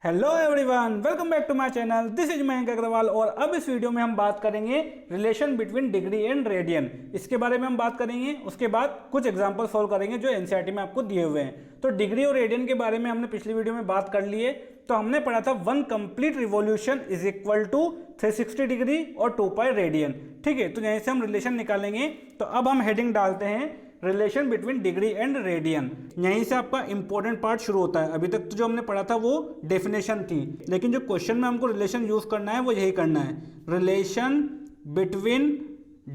Hello everyone, welcome back to my channel. This is Mayank Agarwal और अब इस वीडियो में हम बात करेंगे relation between degree and radian. इसके बारे में हम बात करेंगे, उसके बाद कुछ एग्जांपल सॉल्व करेंगे जो एनसीईआरटी में आपको दिए हुए हैं। तो डिग्री और रेडियन के बारे में हमने पिछली वीडियो में बात कर ली है। तो हमने पढ़ा था 1 complete revolution is equal to 360 degree और 2 पाई रेडियन। ठीक है, तो यहीं से हम रिलेशन निकालेंगे। तो अब हम हेडिंग डालते हैं relation between degree and radian. यहीं से आपका इंपॉर्टेंट पार्ट शुरू होता है। अभी तक तो जो हमने पढ़ा था वो डेफिनेशन थी, लेकिन जो क्वेश्चन में हमको रिलेशन यूज करना है वो यही करना है, relation between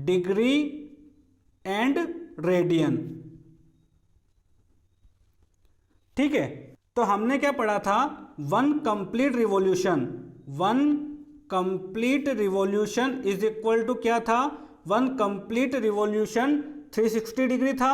degree and radian. ठीक है, तो हमने क्या पढ़ा था, 1 complete revolution. 1 complete revolution is equal to क्या था, 1 कंप्लीट रिवॉल्यूशन 360 डिग्री था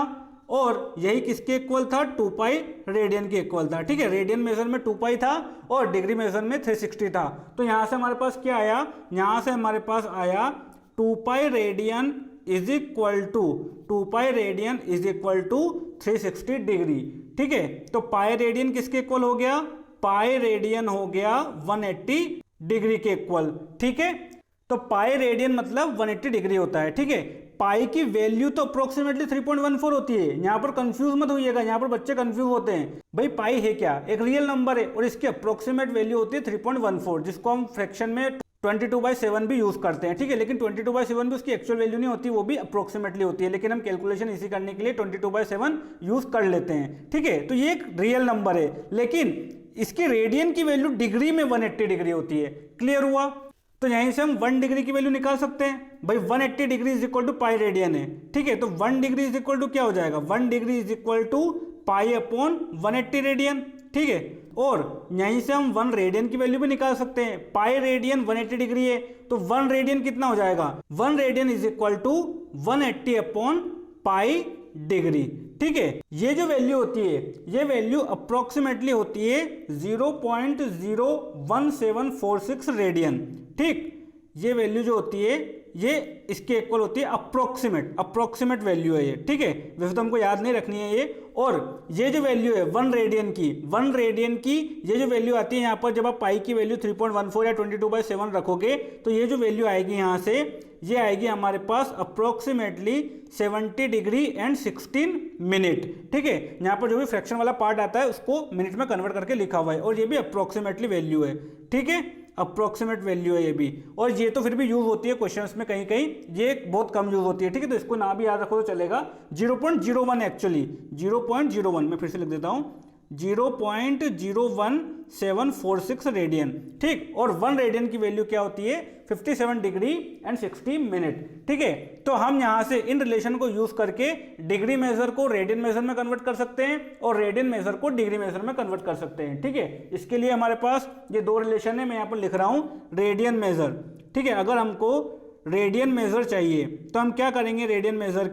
और यही किसके इक्वल था, 2 पाई रेडियन के इक्वल था। ठीक है, रेडियन मेजर में 2 पाई था और डिग्री मेजर में 360 था। तो यहां से हमारे पास क्या आया, यहां से हमारे पास आया 2 pi radian is equal to 2 pi radian is equal to 360 degree. ठीक है, तो पाई रेडियन किसके इक्वल हो गया, पाई रेडियन हो गया 180 डिग्री के इक्वल। ठीक है, तो पाई रेडियन मतलब 180 डिग्री होता है। ठीक है, पाई की वैल्यू तो अप्रोक्सीमेटली 3.14 होती है। यहां पर कंफ्यूज मत होइएगा, यहां पर बच्चे कंफ्यूज होते हैं, भाई पाई है क्या, एक रियल नंबर है और इसकी अप्रोक्सीमेट वैल्यू होती है 3.14, जिसको हम फ्रैक्शन में 22/7 भी यूज करते हैं। ठीक है, लेकिन 22/7 भी उसकी एक्चुअल वैल्यू नहीं होती, वो भी अप्रोक्सीमेटली होती है, लेकिन हम कैलकुलेशन इसी करने के लिए 22/7 यूज कर लेते हैं। ठीक है, तो ये एक रियल नंबर है, लेकिन इसकी रेडियन की वैल्यू डिग्री में 180 डिग्री होती है। क्लियर हुआ? तो यहीं से हम 1 डिग्री की वैल्यू निकाल सकते हैं। भाई 180 degree is equal to pi radian है। ठीक है, तो 1 डिग्री इज इक्वल टू क्या हो जाएगा, 1 degree is equal to pi upon 180 radian. ठीक है, और यहीं से हम 1 रेडियन की वैल्यू भी निकाल सकते हैं। पाई रेडियन 180 डिग्री है, तो 1 रेडियन कितना हो जाएगा, 1 radian is equal to 180 upon pi degree. ठीक है, ये जो वैल्यू होती है, ये वैल्यू अप्रोक्सीमेटली होती है 0.01746 रेडियन। ठीक, ये वैल्यू जो होती है ये इसके इक्वल होती है, अप्रोक्सीमेट वैल्यू है ये। ठीक है, वैसे तो हमको याद नहीं रखनी है ये। और ये जो वैल्यू है 1 रेडियन की, 1 रेडियन की ये जो वैल्यू आती है यहाँ पर, जब आप पाई की वैल्यू 3.14 या 22/7 रखोगे तो ये जो वैल्यू आएगी यहाँ से, ये आएगी हमारे पास अप्रोक्सीमेटली 70 डिग्री एंड 16 मिनट। ठीक है, यहाँ पर जो भी फ्रैक्शन वाला पार्ट आता है उसको मिनट में कन्वर्ट करके लिखा हुआ है और ये भी अप्रोक्सीमेटली वैल्यू है। ठीक है, अप्रोक्सीमेट वैल्यू है ये भी, और ये तो फिर भी यूज होती है क्वेश्चंस में कहीं कहीं, ये बहुत कम यूज होती है। ठीक है, तो इसको ना भी याद रखो तो चलेगा। 0.01 एक्चुअली 0.01, मैं फिर से लिख देता हूं, 0.01746 रेडियन। ठीक, और 1 रेडियन की वैल्यू क्या होती है, 57 डिग्री एंड 60 मिनट। ठीक है, तो हम यहां से इन रिलेशन को यूज करके डिग्री मेजर को रेडियन मेजर में कन्वर्ट कर सकते हैं और रेडियन मेजर को डिग्री मेजर में कन्वर्ट कर सकते हैं। ठीक है, इसके लिए हमारे पास ये 2 रिलेशन है, मैं यहां पर लिख रहा हूं रेडियन मेजर। ठीक है, अगर हमको रेडियन मेजर चाहिए तो हम क्या करेंगे, रेडियन मेजर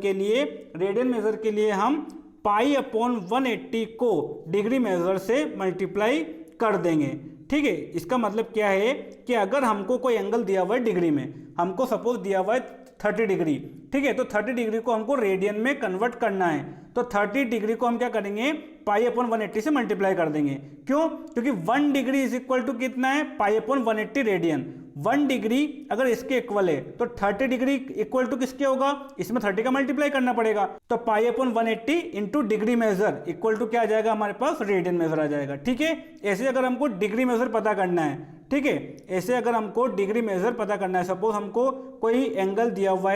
के लिए हम पाई अपॉन 180 को डिग्री मेजर से मल्टीप्लाई कर देंगे। ठीक है, इसका मतलब क्या है कि अगर हमको कोई एंगल दिया हुआ है डिग्री में, हमको सपोज दिया हुआ है 30 डिग्री। ठीक है, तो 30 डिग्री को हमको रेडियन में कन्वर्ट करना है, तो 30 डिग्री को हम क्या करेंगे, पाई अपॉन 180 से मल्टीप्लाई कर देंगे। क्यों? क्योंकि 1 डिग्री इज इक्वल टू कितना है, पाई अपॉन 180 रेडियन। 1 डिग्री अगर इसके इक्वल है तो 30 डिग्री इक्वल टू किसके होगा, इसमें 30 का मल्टीप्लाई करना पड़ेगा, तो pi upon 180 into degree measure equal to क्या आ जाएगा, हमारे पास रेडियन मेजर आ जाएगा। ठीक है, ऐसे अगर हमको डिग्री मेजर पता करना है, ठीक है, ऐसे अगर हमको डिग्री मेजर पता करना है, सपोज हमको कोई एंगल दिया हुआ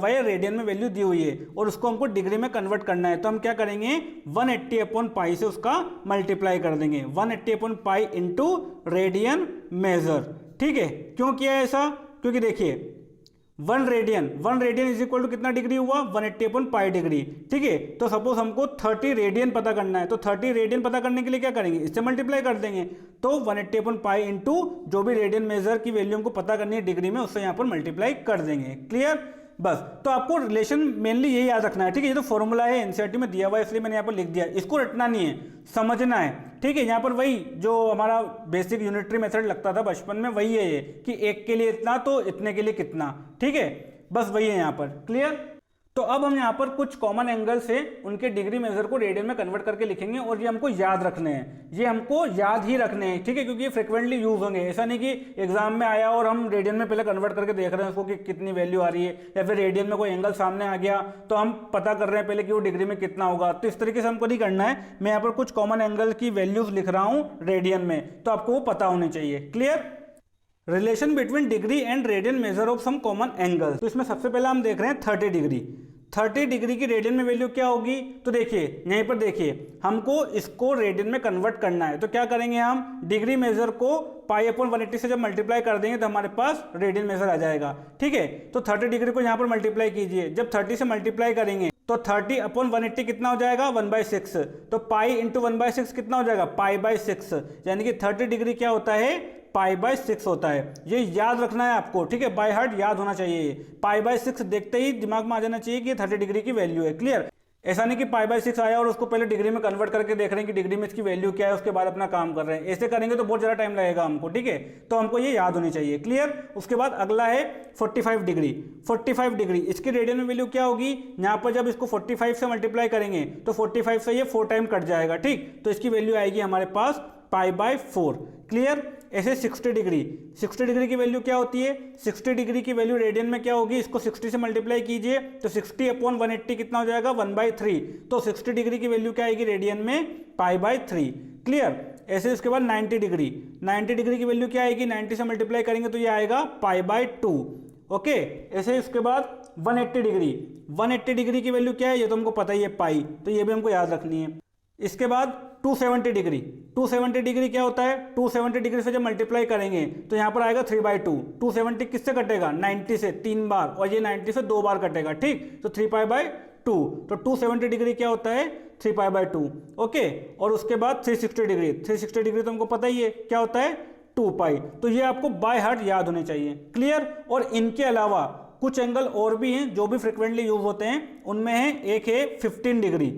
है, रेडियन में वैल्यू दी हुई है और उसको हमको डिग्री में कन्वर्ट करना है, तो हम क्या करेंगे, 180 अपॉन पाई से उसका मल्टीप्लाई कर देंगे, 180 upon pi into radian major. ठीक है, क्यों किया ऐसा, क्योंकि देखिए 1 रेडियन इज इक्वल टू कितना डिग्री हुआ, 180 अपॉन पाई डिग्री। ठीक है, तो सपोज हमको 30 रेडियन पता करना है, तो 30 रेडियन पता करने के लिए क्या करेंगे, इससे मल्टीप्लाई कर देंगे, तो 180 अपॉन पाई इंटू जो भी रेडियन मेजर की वैल्यू हमको पता करनी है डिग्री में, उससे यहाँ पर मल्टीप्लाई कर देंगे। क्लियर? बस, तो आपको रिलेशन मेनली यही याद रखना है। ठीक है, ये तो फॉर्मूला है एनसीईआरटी में दिया हुआ है, इसलिए मैंने यहाँ पर लिख दिया, इसको रटना नहीं है, समझना है। ठीक है, यहाँ पर वही जो हमारा बेसिक यूनिटरी मेथड लगता था बचपन में, वही है ये कि 1 के लिए इतना तो इतने के लिए कितना। ठीक है, बस वही है यहाँ पर। क्लियर? तो तो अब हम यहाँ पर कुछ कॉमन एंगल से उनके डिग्री मेजर को रेडियन में कन्वर्ट करके लिखेंगे और ये हमको याद रखने हैं, ये हमको याद ही रखने हैं, ठीक है, क्योंकि ये फ्रिक्वेंटली यूज होंगे। ऐसा नहीं कि एग्जाम में आया और हम रेडियन में पहले कन्वर्ट करके देख रहे हैं उसको कि कितनी वैल्यू आ रही है, या फिर रेडियन में कोई एंगल सामने आ गया तो हम पता कर रहे हैं पहले कि वो डिग्री में कितना होगा। तो इस तरीके से हमको नहीं करना है। मैं यहाँ पर कुछ कॉमन एंगल की वैल्यूज लिख रहा हूँ रेडियन में, तो आपको वो पता होनी चाहिए। Clear? Relation between degree and radian measure of some common angle. तो इसमें सबसे पहले हम देख रहे हैं 30 डिग्री। 30 डिग्री की रेडियन में वैल्यू क्या होगी? तो देखिए यहीं पर देखिए, हमको इसको रेडियन में कन्वर्ट करना है। तो क्या करेंगे, हम डिग्री मेजर को पाई अपॉन 180 से जब मल्टीप्लाई कर देंगे तो हमारे पास रेडियन मेजर आ जाएगा। ठीक है, तो 30 डिग्री को यहाँ पर मल्टीप्लाई कीजिए। जब 30 से मल्टीप्लाई करेंगे तो 30 अपॉन 180 कितना हो जाएगा? 1/6। तो पाई इंटू 1/6 कितना हो जाएगा? पाई/6। यानी कि 30 डिग्री क्या होता है? पाई/6 होता है। ये याद रखना है आपको, ठीक है, बाय हार्ट याद होना चाहिए। पाई/6 देखते ही दिमाग में आ जाना चाहिए कि ये 30 डिग्री की वैल्यू है। क्लियर? ऐसा नहीं कि पाई/6 आया और उसको पहले डिग्री में कन्वर्ट करके देख रहे हैं कि डिग्री में इसकी वैल्यू क्या है, उसके बाद अपना काम कर रहे हैं। ऐसे करेंगे तो बहुत ज़्यादा टाइम लगेगा हमको, ठीक है, तो हमको ये याद होनी चाहिए। क्लियर? उसके बाद अगला है 45 डिग्री। 45 डिग्री इसकी रेडियन में वैल्यू क्या होगी? यहाँ पर जब इसको 45 से मल्टीप्लाई करेंगे तो 45 से ये 4 टाइम कट जाएगा, ठीक, तो इसकी वैल्यू आएगी हमारे पास पाई/4। क्लियर? ऐसे 60 डिग्री। 60 डिग्री की वैल्यू क्या होती है? 60 डिग्री की वैल्यू रेडियन में क्या होगी? इसको 60 से मल्टीप्लाई कीजिए तो 60 अपॉन 180 कितना हो जाएगा? 1/3। तो 60 डिग्री की वैल्यू क्या आएगी रेडियन में? पाई/3। क्लियर? ऐसे उसके बाद 90 डिग्री। 90 डिग्री की वैल्यू क्या आएगी? 90 से मल्टीप्लाई करेंगे तो ये आएगा पाई/2। ओके, ऐसे उसके बाद 180 डिग्री। 180 डिग्री की वैल्यू क्या है? ये तो हमको पता ही है, पाई, तो ये भी हमको याद रखनी है। इसके बाद 270 डिग्री। 270 डिग्री क्या होता है? 270 डिग्री से जब मल्टीप्लाई करेंगे तो यहाँ पर आएगा 3/2। 270 किससे कटेगा? 90 से 3 बार, और ये 90 से 2 बार कटेगा, ठीक, तो 3π/2। तो 270 डिग्री क्या होता है? 3π/2। ओके, और उसके बाद 360 डिग्री। 360 डिग्री तो हमको पता ही है क्या होता है? 2π। तो ये आपको बाय हार्ट याद होने चाहिए। क्लियर? और इनके अलावा कुछ एंगल और भी हैं जो भी फ्रिक्वेंटली यूज होते हैं। उनमें है एक है 15 डिग्री,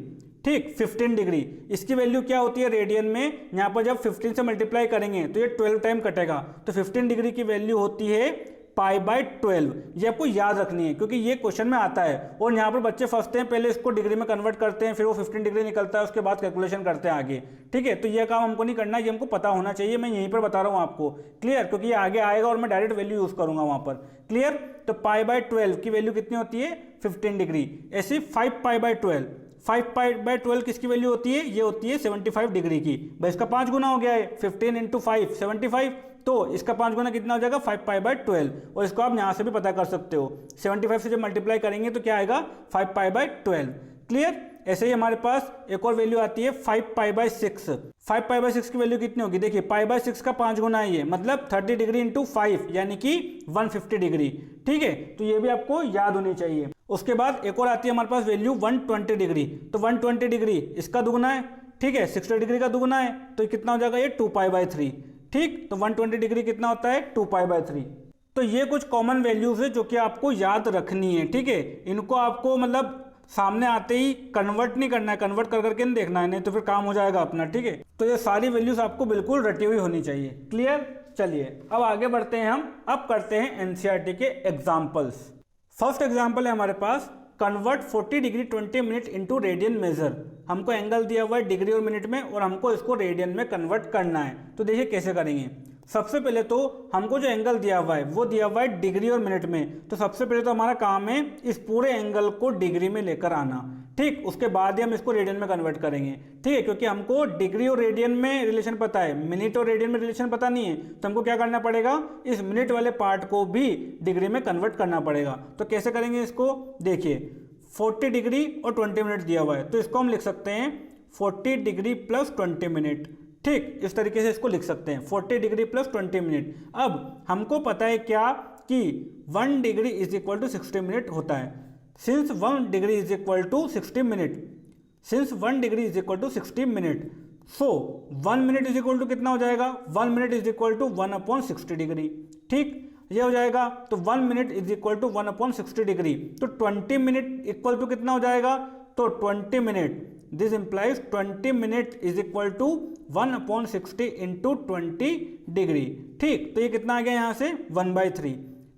ठीक, 15 डिग्री। इसकी वैल्यू क्या होती है रेडियन में? यहाँ पर जब 15 से मल्टीप्लाई करेंगे तो ये 12 टाइम कटेगा, तो 15 डिग्री की वैल्यू होती है पाई/12। ये आपको याद रखनी है क्योंकि ये क्वेश्चन में आता है और यहाँ पर बच्चे फंसते हैं, पहले इसको डिग्री में कन्वर्ट करते हैं, फिर वो 15 डिग्री निकलता है, उसके बाद कैलकुलेशन करते हैं आगे। ठीक है, तो ये काम हमको नहीं करना, ये हमको पता होना चाहिए। मैं यहीं पर बता रहा हूँ आपको। क्लियर? क्योंकि ये आगे आएगा और मैं डायरेक्ट वैल्यू यूज करूंगा वहां पर। क्लियर? तो पाई/12 की वैल्यू कितनी होती है? 15 डिग्री। ऐसी 5π/12। 5π/12 किसकी वैल्यू होती है? ये होती है 75 डिग्री की। भाई इसका 5 गुना हो गया है, 15 × 5 75, तो इसका 5 गुना कितना हो जाएगा? 5π/12। और इसको आप यहाँ से भी पता कर सकते हो, 75 से जब मल्टीप्लाई करेंगे तो क्या आएगा? 5π/12। क्लियर? ऐसे ही हमारे पास एक और वैल्यू आती है 5π/6। 5π/6 की वैल्यू कितनी होगी? देखिए पाई/6 का 5 गुना है ये, मतलब 30 डिग्री × 5 यानी कि 150 डिग्री। ठीक है, तो ये भी आपको याद होनी चाहिए। उसके बाद एक और आती है हमारे पास वैल्यू 120 डिग्री। तो 120 डिग्री इसका दुगुना है, ठीक है, 60 डिग्री का दुगुना है, तो कितना हो जाएगा? ये 2π/3। ठीक, तो 120 डिग्री कितना होता है? 2π/3। तो ये कुछ कॉमन वैल्यूज है जो कि आपको याद रखनी है। ठीक है, इनको आपको मतलब सामने आते ही कन्वर्ट नहीं करना है, कन्वर्ट कर करके नहीं देखना है, नहीं तो फिर काम हो जाएगा अपना। ठीक है, तो ये सारी वैल्यूज आपको बिल्कुल रटी हुई होनी चाहिए। क्लियर? चलिए अब आगे बढ़ते हैं हम। अब करते हैं एनसीईआरटी के एग्जाम्पल्स। फर्स्ट एग्जाम्पल है हमारे पास, convert 40 degree 20 minute into radian measure. हमको एंगल दिया हुआ है डिग्री और मिनट में और हमको इसको रेडियन में कन्वर्ट करना है। तो देखिए कैसे करेंगे। सबसे पहले तो हमको जो एंगल दिया हुआ है वो दिया हुआ है डिग्री और मिनट में। तो सबसे पहले तो हमारा काम है इस पूरे एंगल को डिग्री में लेकर आना। ठीक, उसके बाद ही हम इसको रेडियन में कन्वर्ट करेंगे। ठीक है, क्योंकि हमको डिग्री और रेडियन में रिलेशन पता है, मिनट और रेडियन में रिलेशन पता नहीं है, तो हमको क्या करना पड़ेगा? इस मिनट वाले पार्ट को भी डिग्री में कन्वर्ट करना पड़ेगा। तो कैसे करेंगे इसको? देखिए 40 डिग्री और 20 मिनट दिया हुआ है, तो इसको हम लिख सकते हैं 40 डिग्री प्लस 20 मिनट। ठीक, इस तरीके से इसको लिख सकते हैं 40 डिग्री प्लस 20 मिनट। अब हमको पता है क्या कि 1 degree is equal to 60 minute होता है। Since 1 degree is equal to 60 minute, since 1 degree is equal to 60 minute, so 1 minute is equal to कितना हो जाएगा? 1 minute is equal to 1/60 degree. ठीक, ये हो जाएगा। तो 1 minute is equal to 1/60 degree. तो 20 मिनट इक्वल टू कितना हो जाएगा? तो 20 minute, this implies 20 minute is equal to 1/60 into 20 degree. ठीक, तो ये कितना आ गया यहाँ से? 1/3।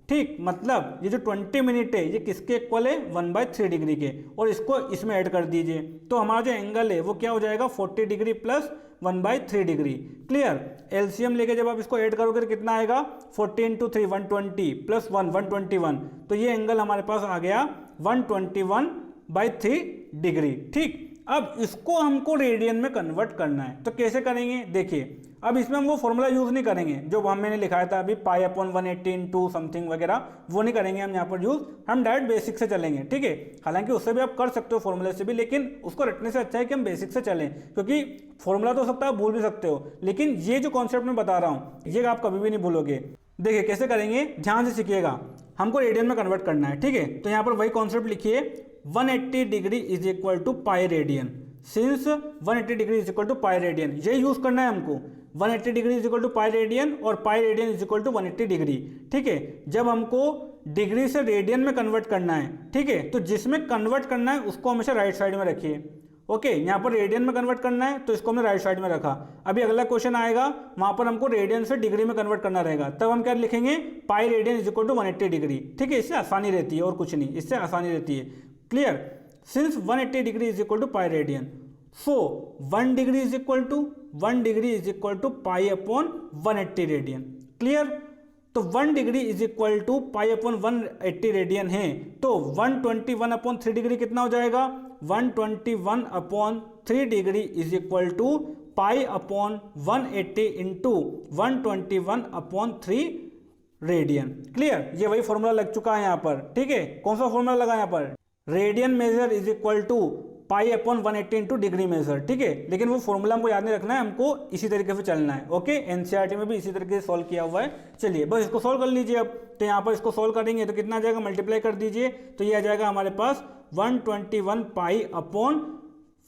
ठीक, मतलब ये जो 20 मिनट है ये किसके इक्वल है, 1/3 डिग्री के, और इसको इसमें ऐड कर दीजिए तो हमारा जो एंगल है वो क्या हो जाएगा, 40 degree plus 1/3 degree. Clear, LCM लेके जब आप इसको ऐड करोगे तो कितना आएगा, 40 इंटू 3 120 प्लस 1 121, तो ये एंगल हमारे पास आ गया 121/3 डिग्री। ठीक, अब इसको हमको रेडियन में कन्वर्ट करना है, तो कैसे करेंगे, देखिए अब इसमें हम वो फॉर्मूला यूज नहीं करेंगे जो मैंने लिखाया था अभी π/180 इंटू समथिंग वगैरह, वो नहीं करेंगे हम यहाँ पर यूज, हम डायरेक्ट बेसिक से चलेंगे। ठीक है, हालांकि उससे भी आप कर सकते हो फॉर्मूले से भी, लेकिन उसको रटने से अच्छा है कि हम बेसिक से चलें, क्योंकि फॉर्मूला तो हो सकता है आप भूल भी सकते हो, लेकिन ये जो कॉन्सेप्ट मैं बता रहा हूँ ये आप कभी भी नहीं भूलोगे। देखिए कैसे करेंगे, ध्यान से सीखिएगा, हमको रेडियन में कन्वर्ट करना है। ठीक है, तो यहाँ पर वही कॉन्सेप्ट लिखिए, 180 degree is equal to pi radian, since 180 degree is equal to pi radian, ये यूज करना है हमको, 180 degree is equal to pi radian और pi radian is equal to 180 degree. ठीक है, जब हमको डिग्री से रेडियन में कन्वर्ट करना है, ठीक है, तो जिसमें कन्वर्ट करना है उसको हमेशा राइट साइड में रखिए। ओके, यहाँ पर रेडियन में कन्वर्ट करना है तो इसको हमने राइट साइड में रखा। अभी अगला क्वेश्चन आएगा, वहां पर हमको रेडियन से डिग्री में कन्वर्ट करना रहेगा, तब हम क्या लिखेंगे, pi radian is equal to 180 degree. ठीक है, इससे आसानी रहती है और कुछ नहीं, इससे आसानी रहती है। Clear, since 180 degree is equal to pi radian, so 1 degree is equal to pi upon 180 radian. Clear, तो 1 degree is equal to pi upon 180 radian है, तो 121 अपॉन 3 डिग्री कितना हो जाएगा, 121 upon 3 degree is equal to pi upon 180 into 121 upon 3 radian. Clear, ये वही formula लग चुका है यहाँ पर। ठीक है, कौन सा फॉर्मूला लगा यहाँ पर, radian measure is equal to pi upon 180 into degree measure. ठीक है, लेकिन वो फॉर्मूला हमको याद नहीं रखना है, हमको इसी तरीके से चलना है। ओके, एनसीईआरटी में भी इसी तरीके से सॉल्व किया हुआ है। चलिए बस इसको सॉल्व कर लीजिए। अब तो यहाँ पर इसको सॉल्व करेंगे तो कितना आ जाएगा, मल्टीप्लाई कर दीजिए, तो ये आ जाएगा हमारे पास 121 पाई अपॉन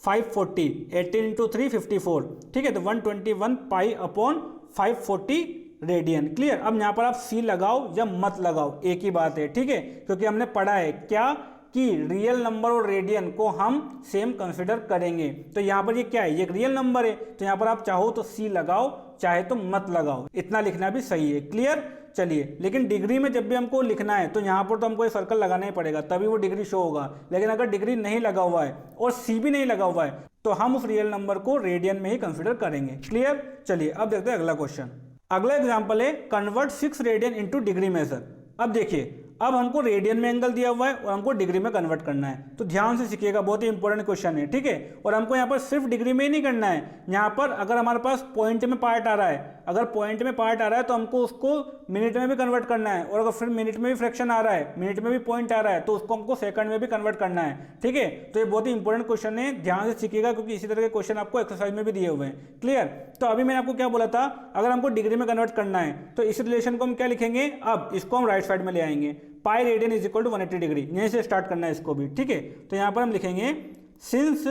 540, 18 इंटू 3 54। ठीक है, तो 121 पाई अपॉन 540 रेडियन। क्लियर, अब यहाँ पर आप सी लगाओ या मत लगाओ, एक ही बात है। ठीक है, क्योंकि हमने पढ़ा है क्या कि रियल नंबर और रेडियन को हम सेम कंसिडर करेंगे, तो यहाँ पर ये क्या है, ये एक रियल नंबर है, तो यहाँ पर आप चाहो तो सी लगाओ चाहे तो मत लगाओ, इतना लिखना भी सही है। क्लियर, चलिए, लेकिन डिग्री में जब भी हमको लिखना है तो यहाँ पर तो हमको ये सर्कल लगाना ही पड़ेगा, तभी वो डिग्री शो होगा। लेकिन अगर डिग्री नहीं लगा हुआ है और सी भी नहीं लगा हुआ है तो हम उस रियल नंबर को रेडियन में ही कंसिडर करेंगे। क्लियर, चलिए अब देखते हैं अगला क्वेश्चन। अगला एग्जाम्पल है convert 6 radian into degree measure. अब देखिए, अब हमको रेडियन में एंगल दिया हुआ है और हमको डिग्री में कन्वर्ट करना है, तो ध्यान से सीखिएगा, बहुत ही इंपॉर्टेंट क्वेश्चन है। ठीक है, और हमको यहाँ पर सिर्फ डिग्री में ही नहीं करना है, यहाँ पर अगर हमारे पास पॉइंट में पार्ट आ रहा है, अगर पॉइंट में पार्ट आ रहा है तो हमको उसको मिनट में भी कन्वर्ट करना है, और अगर फिर मिनट में भी फ्रैक्शन आ रहा है, मिनट में भी पॉइंट आ रहा है, तो उसको हमको सेकंड में भी कन्वर्ट करना है। ठीक है, तो ये बहुत ही इंपॉर्टेंट क्वेश्चन है, ध्यान से सीखिएगा, क्योंकि इसी तरह के क्वेश्चन आपको एक्सरसाइज में भी दिए हुए हैं। क्लियर, तो अभी मैंने आपको क्या बोला था, अगर हमको डिग्री में कन्वर्ट करना है तो इस रिलेशन को हम क्या लिखेंगे, अब इसको हम राइट साइड में ले आएंगे, pi radian is equal to 180 degree, यहीं से स्टार्ट करना है इसको भी। ठीक है, तो यहाँ पर हम लिखेंगे since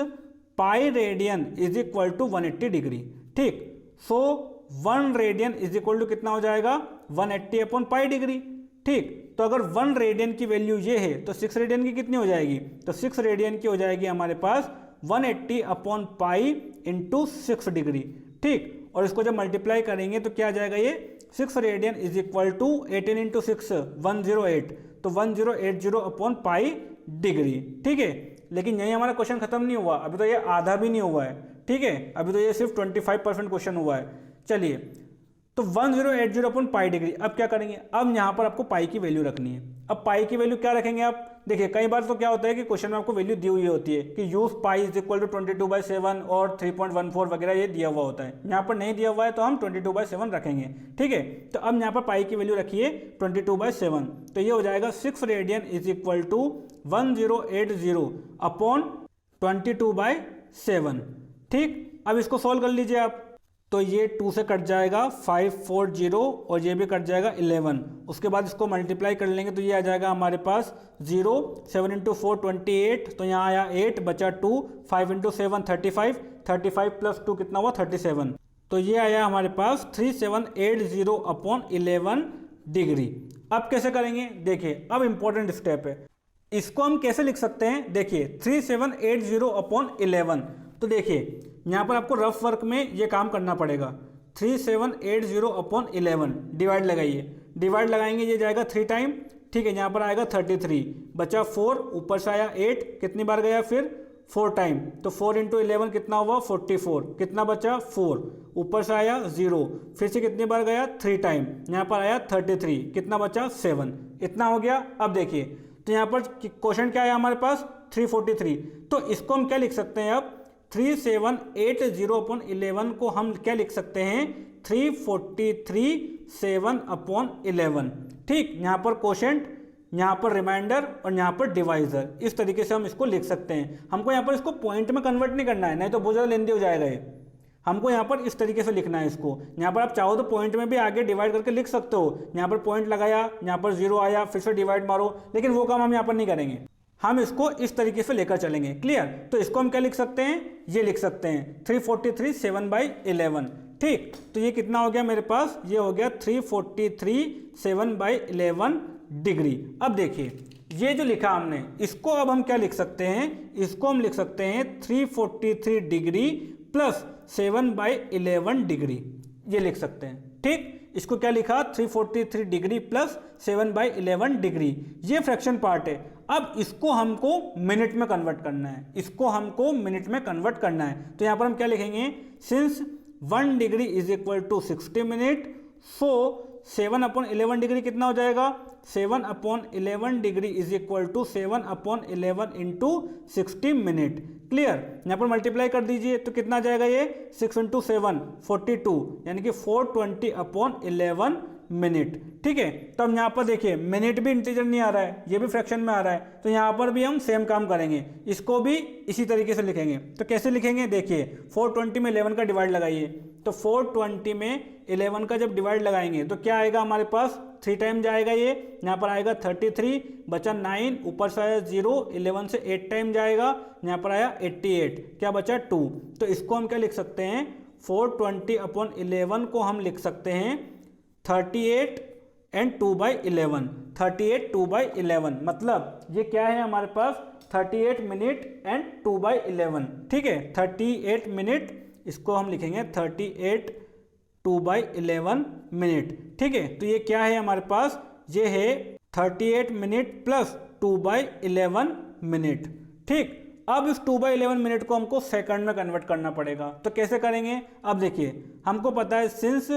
pi radian is equal to 180 degree. ठीक, so 1 radian is equal to कितना हो जाएगा, 180 अपॉन पाई डिग्री। ठीक, तो अगर 1 रेडियन की वैल्यू ये है तो 6 रेडियन की कितनी हो जाएगी, तो 6 रेडियन की हो जाएगी हमारे पास 180 अपॉन पाई इंटू 6 डिग्री। ठीक, और इसको जब मल्टीप्लाई करेंगे तो क्या आ जाएगा, ये 6 radian is equal to 18 into 6 108, तो 1080 अपॉन पाई डिग्री। ठीक है, लेकिन यही हमारा क्वेश्चन खत्म नहीं हुआ, अभी तो ये आधा भी नहीं हुआ है। ठीक है, अभी तो ये सिर्फ 25% क्वेश्चन हुआ है। चलिए, तो 1080 अपॉन पाई डिग्री, अब क्या करेंगे, अब यहाँ पर आपको पाई की वैल्यू रखनी है। अब पाई की वैल्यू क्या रखेंगे आप, देखिए कई बार तो क्या होता है कि क्वेश्चन में आपको वैल्यू दी हुई होती है कि use pi is equal to 22/7 और 3.14 वगैरह ये दिया हुआ होता है, यहाँ पर नहीं दिया हुआ है तो हम 22/7 रखेंगे। ठीक है, तो अब यहाँ पर पाई की वैल्यू रखिए 22/7, तो ये हो जाएगा 6 radian is equal to 1080 upon 22/7। ठीक, अब इसको सॉल्व कर लीजिए आप, तो ये 2 से कट जाएगा 540 और ये भी कट जाएगा 11, उसके बाद इसको मल्टीप्लाई कर लेंगे तो ये आ जाएगा हमारे पास 0, 7 इंटू 4 28, तो यहाँ आया 8 बचा 2, 5 इंटू 7 35, 35 प्लस 2 कितना हुआ 37, तो ये आया हमारे पास 3780 अपॉन 11 डिग्री। अब कैसे करेंगे, देखिए अब इंपॉर्टेंट स्टेप है, इसको हम कैसे लिख सकते हैं, देखिए 3780 अपॉन 11, तो देखिए यहाँ पर आपको रफ वर्क में ये काम करना पड़ेगा, 3780 अपॉन 11 डिवाइड लगाइए। डिवाइड लगाएंगे, ये जाएगा 3 टाइम, ठीक है, यहाँ पर आएगा 33, बचा 4, ऊपर से आया 8, कितनी बार गया फिर 4 टाइम, तो 4 × 11 कितना हुआ 44, कितना बचा 4, ऊपर से आया 0, फिर से कितनी बार गया 3 टाइम, यहाँ पर आया 33, कितना बचा 7, इतना हो गया। अब देखिए तो यहाँ पर क्वेश्चन क्या आया हमारे पास 343, तो इसको हम क्या लिख सकते हैं अब 3780/11 को हम क्या लिख सकते हैं 343/7/11, ठीक, यहाँ पर क्वोशेंट, यहाँ पर रिमाइंडर और यहाँ पर डिवाइजर, इस तरीके से हम इसको लिख सकते हैं। हमको यहाँ पर इसको पॉइंट में कन्वर्ट नहीं करना है, नहीं तो बहुत ज़्यादा लेंदी हो जाएगा ये। हमको यहाँ पर इस तरीके से लिखना है इसको। यहाँ पर आप चाहो तो पॉइंट में भी आगे डिवाइड करके लिख सकते हो, यहाँ पर पॉइंट लगाया, यहाँ पर 0 आया, फिर से डिवाइड मारो, लेकिन वो काम हम यहाँ पर नहीं करेंगे, हम इसको इस तरीके से लेकर चलेंगे। क्लियर? तो इसको हम क्या लिख सकते हैं, ये लिख सकते हैं 343/7/11, ठीक। तो ये कितना हो गया मेरे पास, ये हो गया 343/7/11 डिग्री। अब देखिए ये जो लिखा हमने, इसको अब हम क्या लिख सकते हैं, इसको हम लिख सकते हैं 343 डिग्री प्लस 7/11 डिग्री, ये लिख सकते हैं, ठीक। इसको क्या लिखा 343 डिग्री प्लस 7/11 डिग्री, ये फ्रैक्शन पार्ट है। अब इसको हमको मिनट में कन्वर्ट करना है, इसको हमको मिनट में कन्वर्ट करना है। तो यहाँ पर हम क्या लिखेंगे, since 1 degree is equal to 60 minute, so 7/11 degree कितना हो जाएगा, 7/11 degree is equal to 7/11 into 60 minute. Clear? यहाँ पर मल्टीप्लाई कर दीजिए तो कितना आ जाएगा, ये 6 × 7 42, यानी कि 420/11 मिनट, ठीक है। तो हम यहाँ पर देखिए मिनट भी इंटीजर नहीं आ रहा है, ये भी फ्रैक्शन में आ रहा है, तो यहाँ पर भी हम सेम काम करेंगे, इसको भी इसी तरीके से लिखेंगे। तो कैसे लिखेंगे, देखिए 420 में 11 का डिवाइड लगाइए, तो 420 में 11 का जब डिवाइड लगाएंगे तो क्या आएगा हमारे पास, 3 टाइम जाएगा ये, यहाँ पर आएगा 33, बचा 9, ऊपर से आया 0, 11 से 8 टाइम जाएगा, यहाँ पर आया 88, क्या बचा 2। तो इसको हम क्या लिख सकते हैं, 420/11 को हम लिख सकते हैं 38 एंड 2/11, 38 2/11, मतलब ये क्या है हमारे पास 38 मिनट एंड 2/11, ठीक है। 38 मिनट, इसको हम लिखेंगे 38 2/11 मिनट, ठीक है। तो ये क्या है हमारे पास, ये है 38 मिनट प्लस 2/11 मिनट, ठीक। अब इस 2/11 मिनट को हमको सेकंड में कन्वर्ट करना पड़ेगा, तो कैसे करेंगे, अब देखिए हमको पता है since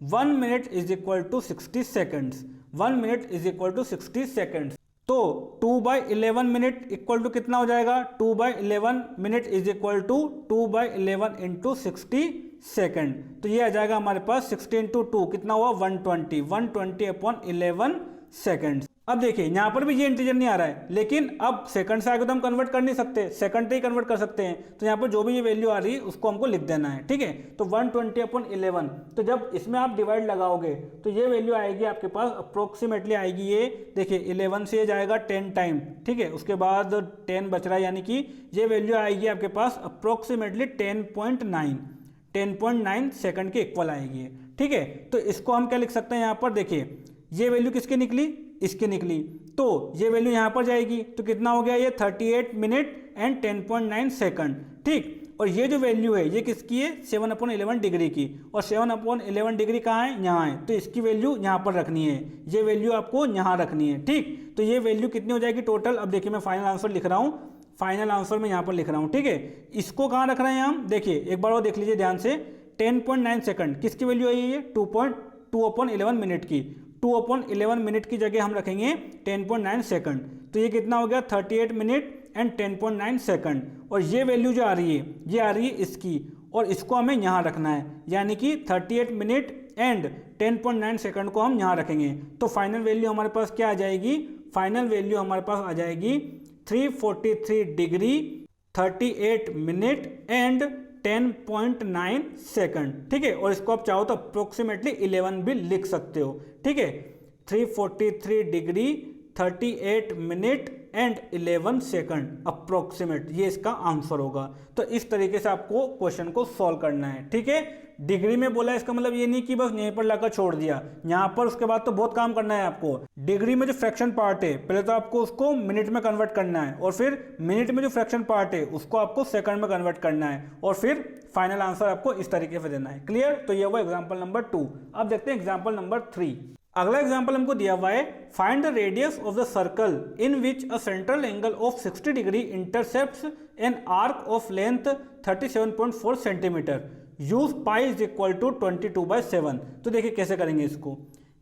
1 minute is equal to 60 seconds, 1 minute is equal to 60 seconds, तो 2/11 मिनट इक्वल टू कितना हो जाएगा, 2/11 minute is equal to 2/11 into 60 second, तो ये आ जाएगा हमारे पास 60 × 2 कितना हुआ 120, 120/11 सेकेंड्स। अब देखिए यहाँ पर भी ये इंटीजर नहीं आ रहा है, लेकिन अब सेकंड से आगे तो हम कन्वर्ट कर नहीं सकते, सेकंड से ही कन्वर्ट कर सकते हैं। तो यहाँ पर जो भी ये वैल्यू आ रही है उसको हमको लिख देना है, ठीक है। तो 120/11, तो जब इसमें आप डिवाइड लगाओगे तो ये वैल्यू आएगी आपके पास अप्रोक्सीमेटली आएगी, ये देखिए 11 से ये जाएगा 10 टाइम, ठीक है, उसके बाद 10 बच रहा है, यानी कि ये वैल्यू आएगी आपके पास अप्रोक्सीमेटली 10.9 सेकंड के इक्वल आएगी, ठीक है। तो इसको हम क्या लिख सकते हैं, यहाँ पर देखिए ये वैल्यू किसकी निकली, इसकी निकली, तो ये वैल्यू यहाँ पर जाएगी, तो कितना हो गया ये 38 मिनट एंड 10.9 सेकंड, ठीक। और ये जो वैल्यू है ये किसकी है, 7/11 डिग्री की, और 7/11 डिग्री कहाँ है, यहाँ है, तो इसकी वैल्यू यहाँ पर रखनी है, ये वैल्यू आपको यहाँ रखनी है, ठीक। तो ये वैल्यू कितनी हो जाएगी टोटल, अब देखिए मैं फाइनल आंसर लिख रहा हूँ, फाइनल आंसर में यहाँ पर लिख रहा हूँ, ठीक है। इसको कहाँ रख रहे हैं हम, देखिए एक बार और देख लीजिए ध्यान से, 10.9 सेकंड किसकी वैल्यू आई है, ये 2/11 मिनट की, 2/11 मिनट की जगह हम रखेंगे 10.9 सेकंड, तो ये कितना हो गया 38 मिनट एंड 10.9 सेकंड, और ये वैल्यू जो आ रही है ये आ रही है इसकी, और इसको हमें यहाँ रखना है, यानी कि 38 मिनट एंड 10.9 सेकंड को हम यहाँ रखेंगे। तो फाइनल वैल्यू हमारे पास क्या आ जाएगी, फाइनल वैल्यू हमारे पास आ जाएगी 343 डिग्री 38 मिनट एंड 10.9 सेकंड, ठीक है। और इसको आप चाहो तो अप्रोक्सीमेटली 11 भी लिख सकते हो, ठीक है। 343 degree 38 minute and 11 second approximate, ये इसका आंसर होगा। तो इस तरीके से आपको क्वेश्चन को सॉल्व करना है, ठीक है। डिग्री में बोला, इसका मतलब ये नहीं कि बस यहीं पर लाकर छोड़ दिया, यहाँ पर उसके बाद तो बहुत काम करना है आपको। डिग्री में जो फ्रैक्शन पार्ट है पहले तो आपको उसको मिनट में कन्वर्ट करना है, और फिर मिनट में जो फ्रैक्शन पार्ट है उसको आपको सेकंड में कन्वर्ट करना है, और फिर फाइनल आंसर आपको इस तरीके से देना है। क्लियर? तो ये हुआ एग्जाम्पल नंबर 2। अब देखते हैं एग्जाम्पल नंबर 3। अगला एग्जांपल हमको दिया हुआ है, find the radius of the circle in which a central angle of 60 degree intercepts an arc of length 37.4 centimetre, use pi is equal to 22/7। तो देखिए कैसे करेंगे इसको।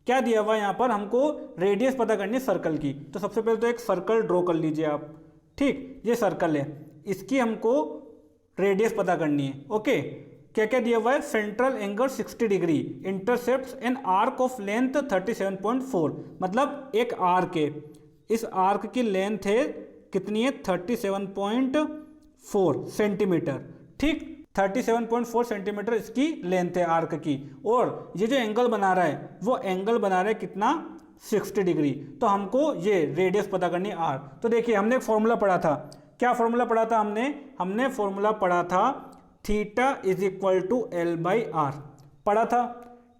क्या दिया हुआ है यहाँ पर, हमको रेडियस पता करनी है सर्कल की। तो सबसे पहले तो एक सर्कल ड्रॉ कर लीजिए आप, ठीक, ये सर्कल है, इसकी हमको रेडियस पता करनी है। ओके, क्या क्या दिया हुआ है, central angle 60 degree intercepts an arc of length 37.4, मतलब एक आर्क है, इस आर्क की लेंथ है कितनी है 37.4 सेंटीमीटर, ठीक, 37.4 सेंटीमीटर इसकी लेंथ है आर्क की, और ये जो एंगल बना रहा है वो एंगल बना रहा है कितना 60 डिग्री। तो हमको ये रेडियस पता करनी है आर। तो देखिए हमने एक फॉर्मूला पढ़ा था, क्या फॉर्मूला पढ़ा था हमने फॉर्मूला पढ़ा था theta is equal to L by r पढ़ा था,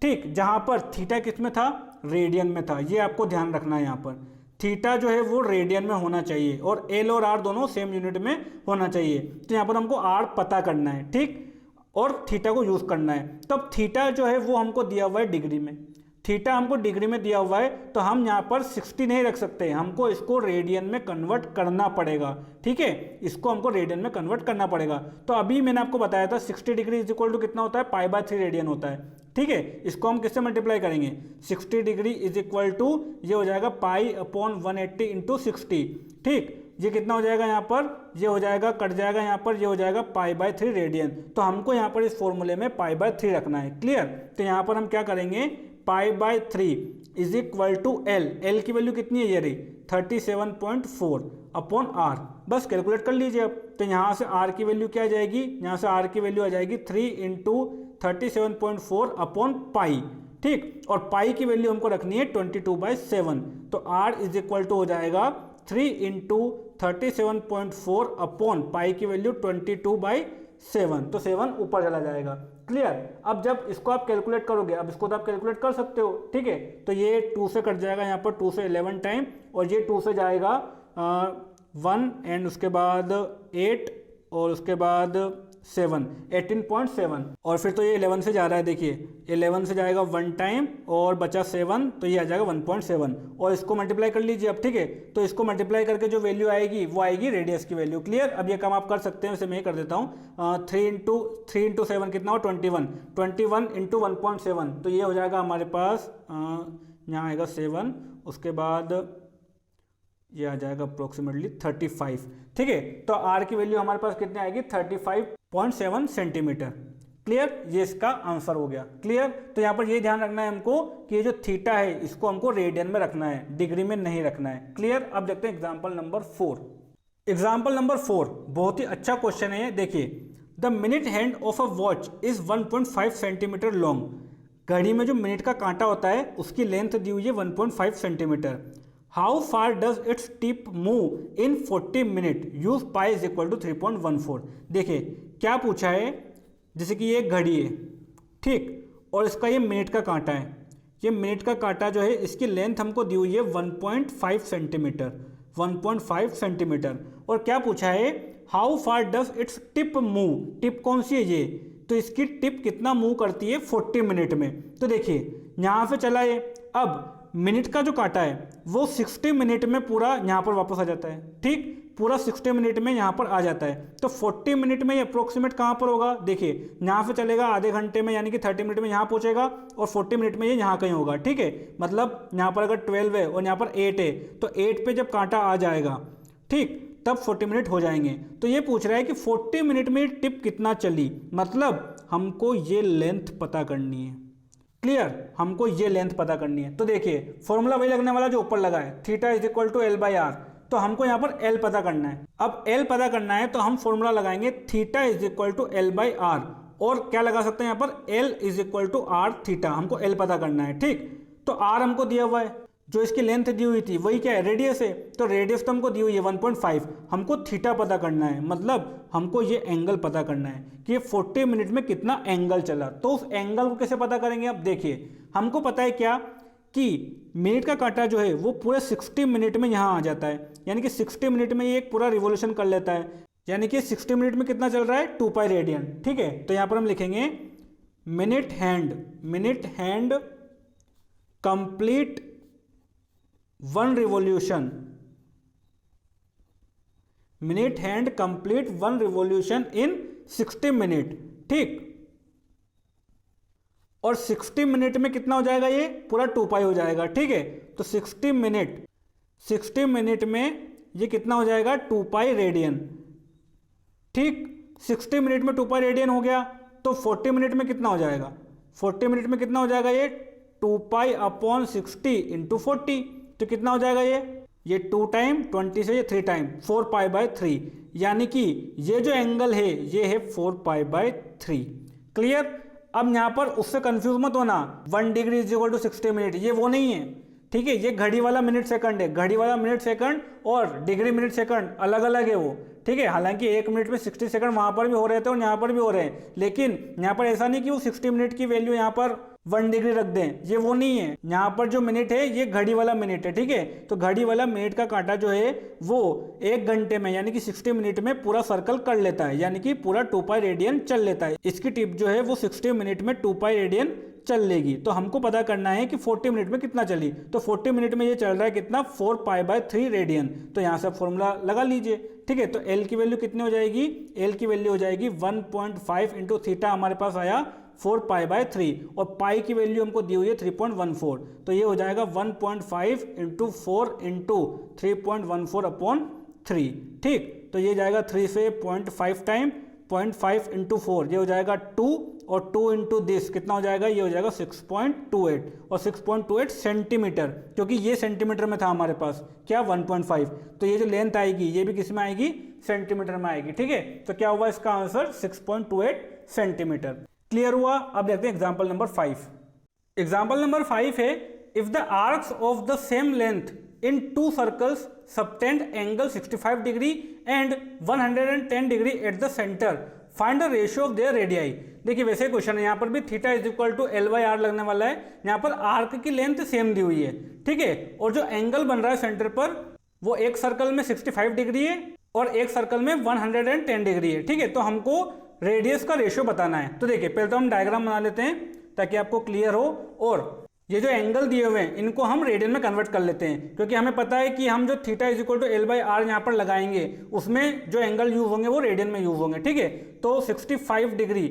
ठीक, जहां पर थीटा किस में था, रेडियन में था। ये आपको ध्यान रखना है, यहाँ पर थीटा जो है वो रेडियन में होना चाहिए और एल और आर दोनों सेम यूनिट में होना चाहिए। तो यहाँ पर हमको आर पता करना है, ठीक, और थीटा को यूज करना है। तब थीटा जो है वो हमको दिया हुआ है डिग्री में, थीटा हमको डिग्री में दिया हुआ है, तो हम यहाँ पर 60 नहीं रख सकते, हमको इसको रेडियन में कन्वर्ट करना पड़ेगा, ठीक है, इसको हमको रेडियन में कन्वर्ट करना पड़ेगा। तो अभी मैंने आपको बताया था 60 डिग्री इज इक्वल टू कितना होता है, π/3 रेडियन होता है, ठीक है। इसको हम किससे मल्टीप्लाई करेंगे, 60 डिग्री इज इक्वल टू ये हो जाएगा π/180 इंटू 60, ठीक, ये कितना हो जाएगा यहाँ पर, ये हो जाएगा, कट जाएगा यहाँ पर, ये हो जाएगा π/3 रेडियन। तो हमको यहाँ पर इस फॉर्मूले में π/3 रखना है, क्लियर। तो यहाँ पर हम क्या करेंगे, π/3 इज इक्वल टू एल की वैल्यू कितनी है, ये रही 37.4 अपॉन आर, बस कैलकुलेट कर लीजिए अब। तो यहाँ से आर की वैल्यू क्या आ जाएगी, यहाँ से आर की वैल्यू आ जाएगी 3 इंटू 37.4 अपॉन पाई, ठीक, और पाई की वैल्यू हमको रखनी है 22/7। तो आर इज इक्वल टू हो जाएगा 3 इंटू 37.4 अपॉन पाई की वैल्यू 22/7, तो 7 ऊपर चला जाएगा, क्लियर। अब जब इसको आप कैलकुलेट करोगे, अब इसको तो आप कैलकुलेट कर सकते हो, ठीक है, तो ये 2 से कट जाएगा यहाँ पर, 2 से 11 टाइम, और ये 2 से जाएगा 1 एंड उसके बाद 8 और उसके बाद 7, 18.7, और फिर तो ये 11 से जा रहा है, देखिए 11 से जाएगा 1 टाइम और बचा 7, तो ये आ जाएगा 1.7, और इसको मल्टीप्लाई कर लीजिए अब, ठीक है। तो इसको मल्टीप्लाई करके जो वैल्यू आएगी वो आएगी रेडियस की वैल्यू, क्लियर। अब ये काम आप कर सकते हैं, वैसे मैं कर देता हूँ, 3 इंटू 7 कितना हो 21 इंटू 1.7, तो ये हो जाएगा हमारे पास, यहाँ आएगा 7, उसके बाद ये आ जाएगा अप्रोक्सीमेटली 35, ठीक है। तो आर की वैल्यू हमारे पास कितनी आएगी 35.7 सेंटीमीटर, क्लियर। ये इसका आंसर हो गया, क्लियर। तो यहाँ पर ये ध्यान रखना है हमको कि ये जो थीटा है इसको हमको रेडियन में रखना है, डिग्री में नहीं रखना है, क्लियर। अब देखते हैं एग्जाम्पल नंबर 4। एग्जाम्पल नंबर 4 बहुत ही अच्छा क्वेश्चन है, देखिए, the minute hand of a watch is 1.5 centimetre long. घड़ी में जो मिनट का कांटा होता है उसकी लेंथ दी हुई है 1.5 centimetre. How far does its tip move in 40 minute, use pi is equal to 3.14। देखिए क्या पूछा है, जैसे कि ये एक घड़ी है, ठीक, और इसका ये मिनट का कांटा है, ये मिनट का कांटा जो है इसकी लेंथ हमको दी हुई है 1.5 सेंटीमीटर, 1.5 सेंटीमीटर, और क्या पूछा है, how far does its tip move, tip कौन सी है ये, तो इसकी टिप कितना मूव करती है 40 मिनट में। तो देखिए यहाँ से चला है, अब मिनट का जो कांटा है वो 60 मिनट में पूरा यहाँ पर वापस आ जाता है, ठीक, पूरा 60 मिनट में यहाँ पर आ जाता है। तो 40 मिनट में ये अप्रोक्सीमेट कहाँ पर होगा, देखिए यहाँ से चलेगा आधे घंटे में, यानी कि 30 मिनट में यहाँ पहुँचेगा, और 40 मिनट में ये यहाँ कहीं होगा, ठीक है। मतलब यहाँ पर अगर 12 है और यहाँ पर 8 है, तो 8 पे जब कांटा आ जाएगा, ठीक, तब 40 मिनट हो जाएंगे। तो ये पूछ रहा है कि 40 मिनट में टिप कितना चली, मतलब हमको ये लेंथ पता करनी है, क्लियर, हमको ये लेंथ पता करनी है। तो देखिए फॉर्मूला वही लगने वाला जो ऊपर लगा है, theta is equal to L by r. तो हमको यहाँ पर एल पता करना है। अब एल पता करना है तो हम फॉर्मूला लगाएंगे theta is equal to L by R, और क्या लगा सकते हैं यहाँ पर, L is equal to R theta, हमको एल पता करना है, ठीक। तो आर हमको दिया हुआ है, जो इसकी लेंथ दी हुई थी वही क्या है, रेडियस है, तो रेडियस तो हमको दी हुई है 1.5, हमको थीटा पता करना है, मतलब हमको ये एंगल पता करना है कि ये 40 मिनट में कितना एंगल चला। तो उस एंगल को कैसे पता करेंगे, अब देखिए हमको पता है क्या कि मिनट का कांटा जो है वो पूरे 60 मिनट में यहाँ आ जाता है, यानी कि 60 मिनट में ये एक पूरा रिवोल्यूशन कर लेता है, यानी कि 60 मिनट में कितना चल रहा है 2 पाई रेडियन, ठीक है। तो यहाँ पर हम लिखेंगे minute hand complete one revolution, minute hand complete one revolution in 60 minute, ठीक। और 60 मिनट में कितना हो जाएगा, ये पूरा 2 पाई हो जाएगा, ठीक है। तो 60 मिनट में ये कितना हो जाएगा, 2 पाई रेडियन, ठीक। 60 मिनट में 2 पाई रेडियन हो गया, तो 40 मिनट में कितना हो जाएगा, 40 मिनट में कितना हो जाएगा, ये 2 पाई अपॉन 60 इंटू 40, तो कितना हो जाएगा, ये 2 टाइम 20 से ये 3 टाइम 4 पाई बाय 3, यानी कि ये जो एंगल है ये है 4 पाई बाय 3। क्लियर। अब यहाँ पर उससे कंफ्यूज मत होना, 1 degree is equal to 60 minute, ये वो नहीं है, ठीक है। ये घड़ी वाला मिनट सेकंड है, घड़ी वाला मिनट सेकंड और डिग्री मिनट सेकंड अलग अलग है वो, ठीक है। हालांकि 1 मिनट में 60 सेकंड वहां पर भी हो रहे थे और यहाँ पर भी हो रहे हैं, लेकिन यहाँ पर ऐसा नहीं कि वो 60 मिनट की वैल्यू यहाँ पर 1 डिग्री रख दें, ये वो नहीं है। यहाँ पर जो मिनट है ये घड़ी वाला मिनट है, ठीक है। तो घड़ी वाला मिनट का कांटा जो है वो 1 घंटे में यानी कि 60 मिनट में पूरा सर्कल कर लेता है, यानी कि पूरा 2 पाई रेडियन चल लेता है। इसकी टिप जो है वो 60 मिनट में 2 पाई रेडियन चल लेगी। तो हमको पता करना है कि 40 मिनट में कितना चली, तो 40 मिनट में ये चल रहा है कितना, 4 पाई बाय 3 रेडियन। तो यहाँ से फॉर्मूला लगा लीजिए, ठीक है। तो एल की वैल्यू कितनी हो जाएगी, एल की वैल्यू हो जाएगी 1.5 इंटू थीटा, हमारे पास आया 4 पाई बाय 3, और पाई की वैल्यू हमको दी हुई है 3.14, तो ये हो जाएगा 1.5 इंटू 4 इंटू 3.14 अपॉन 3, ठीक। तो ये जाएगा 3 से 0.5 टाइम 0.5 इंटू 4, ये हो जाएगा 2, और 2 इंटू दिस कितना हो जाएगा, ये हो जाएगा 6.28, और 6.28 सेंटीमीटर, क्योंकि ये सेंटीमीटर में था हमारे पास क्या 1.5, तो ये जो लेंथ आएगी ये भी किस में आएगी, सेंटीमीटर में आएगी, ठीक है। तो क्या हुआ इसका आंसर 6.28 सेंटीमीटर। क्लियर हुआ। अब देखते हैं एग्जाम्पल नंबर 5। एग्जाम्पल नंबर 5 है, if the arcs of the same length in 2 circles subtend angle 65 degree and 110 degree at the center, find the ratio of their radii। देखिए वैसे क्वेश्चन है, यहाँ पर भी theta is equal to L by R लगने वाला है, यहाँ पर आर्क की लेंथ सेम दी हुई है, ठीक है। और जो एंगल बन रहा है सेंटर पर वो एक सर्कल में 65 डिग्री है और एक सर्कल में 110 डिग्री है, ठीक है। तो हमको रेडियस का रेशियो बताना है। तो देखिए पहले तो हम डायग्राम बना लेते हैं ताकि आपको क्लियर हो, और ये जो एंगल दिए हुए हैं इनको हम रेडियन में कन्वर्ट कर लेते हैं, क्योंकि हमें पता है कि हम जो theta is equal to L by R यहाँ पर लगाएंगे उसमें जो एंगल यूज होंगे वो रेडियन में यूज होंगे, ठीक है। तो 65 डिग्री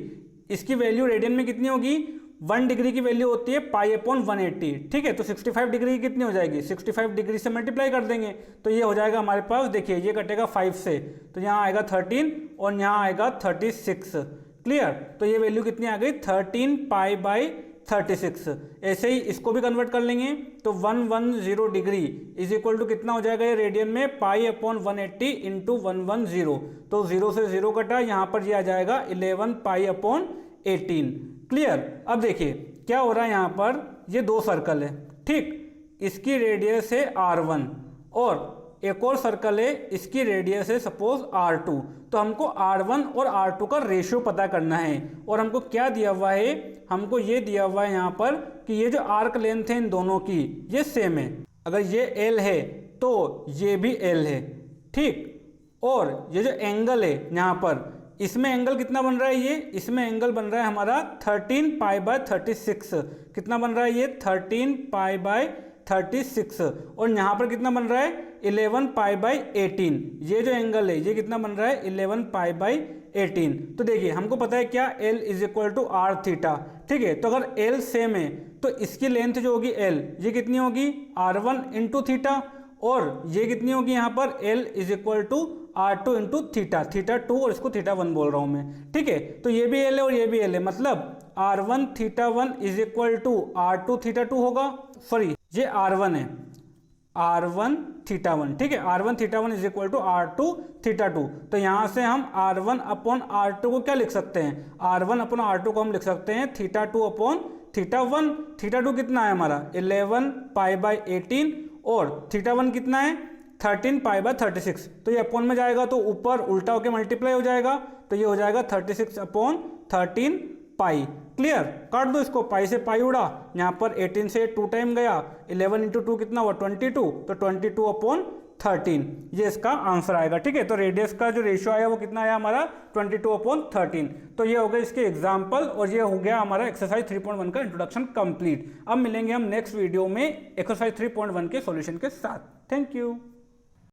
इसकी वैल्यू रेडियन में कितनी होगी, 1 डिग्री की वैल्यू होती है पाई अपॉन 180, ठीक है। तो 65 डिग्री कितनी हो जाएगी, 65 डिग्री से मल्टीप्लाई कर देंगे, तो ये हो जाएगा हमारे पास, देखिए ये कटेगा 5 से, तो यहाँ आएगा 13 और यहाँ आएगा 36। क्लियर। तो ये वैल्यू कितनी आ गई, 13 पाई बाई 36। ऐसे ही इसको भी कन्वर्ट कर लेंगे, तो 110 डिग्री इज इक्वल टू कितना हो जाएगा ये रेडियन में, पाई अपॉन 180 इंटू 110, तो 0 से 0 कटा, यहाँ पर ये आ जाएगा 11 पाई अपॉन 18। क्लियर। अब देखिए क्या हो रहा है, यहाँ पर ये 2 सर्कल है, ठीक। इसकी रेडियस है R1 और एक और सर्कल है इसकी रेडियस है सपोज R2। तो हमको R1 और R2 का रेशियो पता करना है, और हमको क्या दिया हुआ है, हमको ये दिया हुआ है यहाँ पर कि ये जो आर्क लेंथ है इन दोनों की ये सेम है। अगर ये L है तो ये भी L है, ठीक। और ये जो एंगल है यहाँ पर, इसमें एंगल कितना बन रहा है, ये इसमें एंगल बन रहा है हमारा 13 पाई बाय 36। कितना बन रहा है ये 13 पाई बाय 36, और यहाँ पर कितना बन रहा है 11 पाई बाई 18। ये जो एंगल है ये कितना बन रहा है 11 पाई बाई 18। तो देखिए हमको पता है क्या, L is equal to R theta, ठीक है। तो अगर L सेम है तो इसकी लेंथ जो होगी L ये कितनी होगी R1 इंटू थीटा, और ये कितनी होगी यहाँ पर L is equal to R2 into theta, theta 2 और इसको थीटा 1 बोल रहा हूँ मैं, ठीक है। तो ये भी L है और ये भी L है, मतलब R1 theta 1 is equal to R2 theta 2 होगा, सॉरी ये R1 है, R1 थीटा 1, ठीक है। R1 theta 1 is equal to R2 theta 2। तो यहाँ से हम R1 अपॉन R2 को क्या लिख सकते हैं, R1 अपॉन R2 को हम लिख सकते हैं थीटा 2 अपॉन थीटा 1। थीटा 2 कितना है हमारा 11 पाई बाई 18, और थीटा 1 कितना है 13 पाई बाय 36। तो ये अपॉन में जाएगा तो ऊपर उल्टा होकर मल्टीप्लाई हो जाएगा, तो ये हो जाएगा 36 अपॉन 13 पाई। क्लियर। काट दो इसको, पाई से पाई उड़ा, यहाँ पर 18 से 2 टाइम गया, 11 इंटू 2 कितना हुआ 22, तो 22 अपॉन 13, ये इसका आंसर आएगा। ठीक है, तो रेडियस का जो रेशियो आया वो कितना आया हमारा 22/13। तो ये हो गया इसके एग्जाम्पल और ये हो गया हमारा एक्सरसाइज 3.1 का इंट्रोडक्शन कंप्लीट। अब मिलेंगे हम नेक्स्ट वीडियो में एक्सरसाइज 3.1 के सॉल्यूशन के साथ। Thank you.